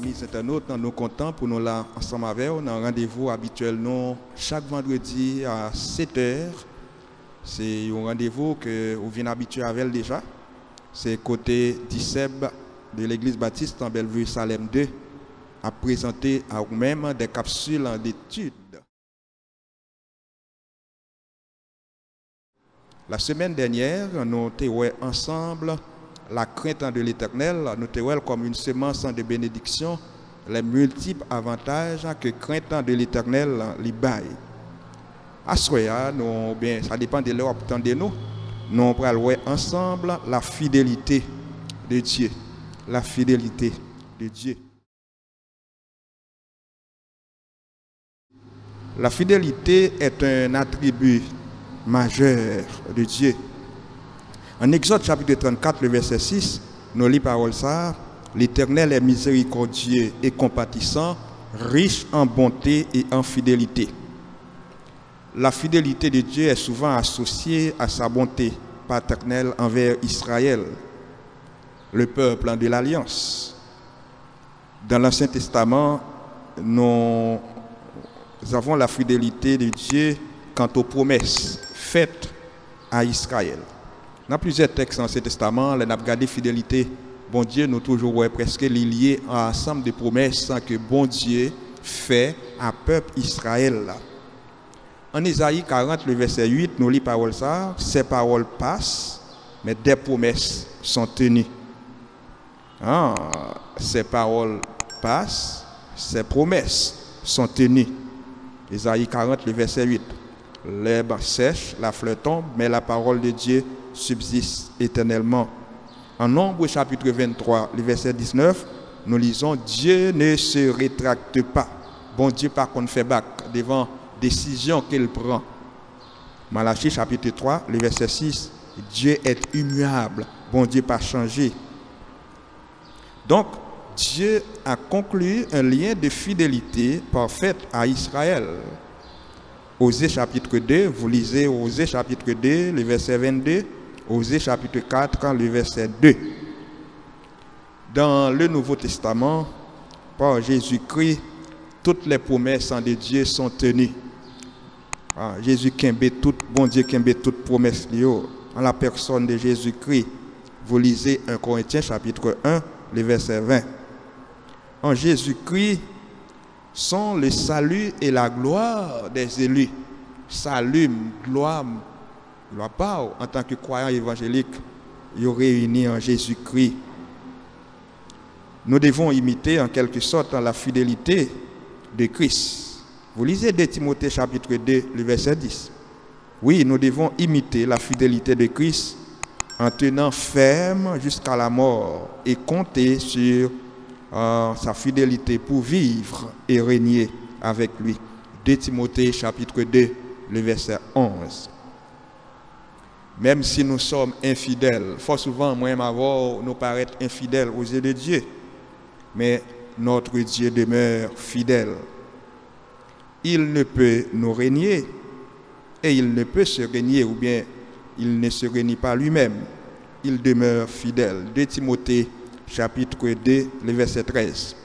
amis internautes, nous comptons pour nous là ensemble avec vous. Nous avons un rendez-vous habituel nous, chaque vendredi à 7h. C'est un rendez-vous que vous venez habitué avec déjà. C'est côté d'ICEB de l'église baptiste en Bellevue Salem 2 à présenter à vous-même des capsules d'études. La semaine dernière, nous avons ensemble la crainte de l'Éternel, nous avons comme une semence de bénédiction, les multiples avantages que crainte de l'Éternel lui baille. À ce moment, ça dépend de l'heure de nous, nous allons ensemble la fidélité de Dieu. La fidélité de Dieu. La fidélité est un attribut majeur de Dieu. En Exode chapitre 34, le verset 6, nous lisons parole ça, l'Éternel est miséricordieux et compatissant, riche en bonté et en fidélité. La fidélité de Dieu est souvent associée à sa bonté paternelle envers Israël, le peuple de l'Alliance. Dans l'Ancien Testament, nous avons la fidélité de Dieu quant aux promesses faites à Israël. Dans plusieurs textes dans l'Ancien Testament, nous avons regardé fidélité. Bon Dieu, nous toujours presque liés à un ensemble de promesses que bon Dieu fait à peuple Israël. En Isaïe 40, le verset 8, nous lisons parole ça, ces paroles passent, mais des promesses sont tenues. Ces paroles passent, ces promesses sont tenues. Isaïe 40, le verset 8. L'herbe sèche, la fleur tombe, mais la parole de Dieu subsiste éternellement. En Nombre chapitre 23, le verset 19, nous lisons Dieu ne se rétracte pas. Bon Dieu par contre fait bac devant décision qu'il prend. Malachie chapitre 3, le verset 6, Dieu est immuable. Bon Dieu pas changé. Donc, Dieu a conclu un lien de fidélité parfaite à Israël. Osée chapitre 2, vous lisez Osée chapitre 2, le verset 22, Osée chapitre 4, le verset 2. Dans le Nouveau Testament, par Jésus-Christ, toutes les promesses de Dieu sont tenues. Jésus kembe tout, bon Dieu kembe toutes promesses en la personne de Jésus-Christ. Vous lisez 1 Corinthiens chapitre 1, le verset 20. En Jésus-Christ sont le salut et la gloire des élus. Salut, gloire pas en tant que croyant évangélique, ils réunis en Jésus-Christ. Nous devons imiter en quelque sorte la fidélité de Christ. Vous lisez 2 Timothée chapitre 2, le verset 10. Oui, nous devons imiter la fidélité de Christ en tenant ferme jusqu'à la mort et compter sur sa fidélité pour vivre et régner avec lui. 2 Timothée chapitre 2, le verset 11. Même si nous sommes infidèles, fort souvent, moi-même avant, nous paraître infidèles aux yeux de Dieu, mais notre Dieu demeure fidèle. Il ne peut nous régner et il ne peut se régner, ou bien il ne se renie pas lui-même. Il demeure fidèle. 2 Timothée chapitre 2, le verset 13.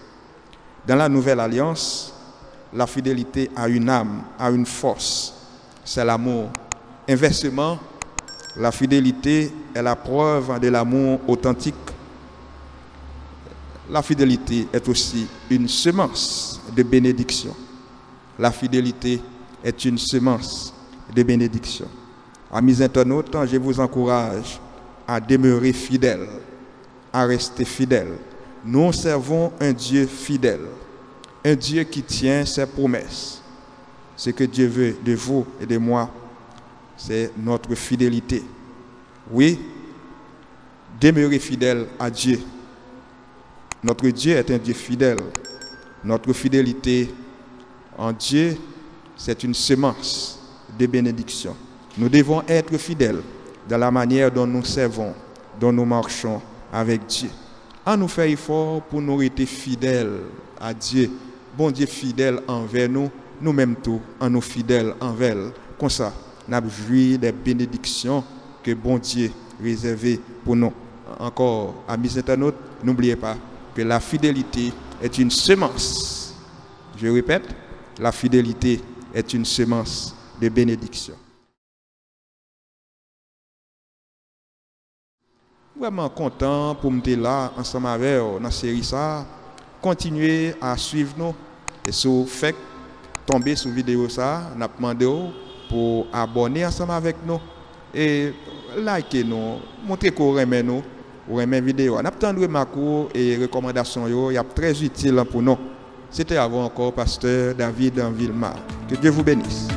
Dans la Nouvelle Alliance, la fidélité a une âme, a une force. C'est l'amour. Inversement, la fidélité est la preuve de l'amour authentique. La fidélité est aussi une semence de bénédiction. La fidélité est une semence de bénédiction. Amis internautes, je vous encourage à demeurer fidèles, à rester fidèles. Nous servons un Dieu fidèle, un Dieu qui tient ses promesses. Ce que Dieu veut de vous et de moi, c'est notre fidélité. Oui, demeurer fidèle à Dieu. Notre Dieu est un Dieu fidèle. Notre fidélité en Dieu, c'est une semence de bénédiction. Nous devons être fidèles dans la manière dont nous servons, dont nous marchons avec Dieu. À nous faire effort pour nous rester fidèles à Dieu. Bon Dieu fidèle envers nous, nous-mêmes tout, en nous fidèles envers. Comme ça, nous avons joui des bénédictions que bon Dieu réservé pour nous. Encore, amis internautes, n'oubliez pas, que la fidélité est une semence. Je répète, la fidélité est une semence de bénédiction. Vraiment content pour me être là ensemble avec vous dans la série ça. Continuez à suivre nous et si vous faites tomber sur la vidéo ça, nous demandons pour abonner ensemble avec nous et liker nous, montrer qu'on remet nous, ou remet vidéo. Nous attendons ma cour et recommandations il y a très utile pour nous. C'était avant encore pasteur David en Villemar. Que Dieu vous bénisse.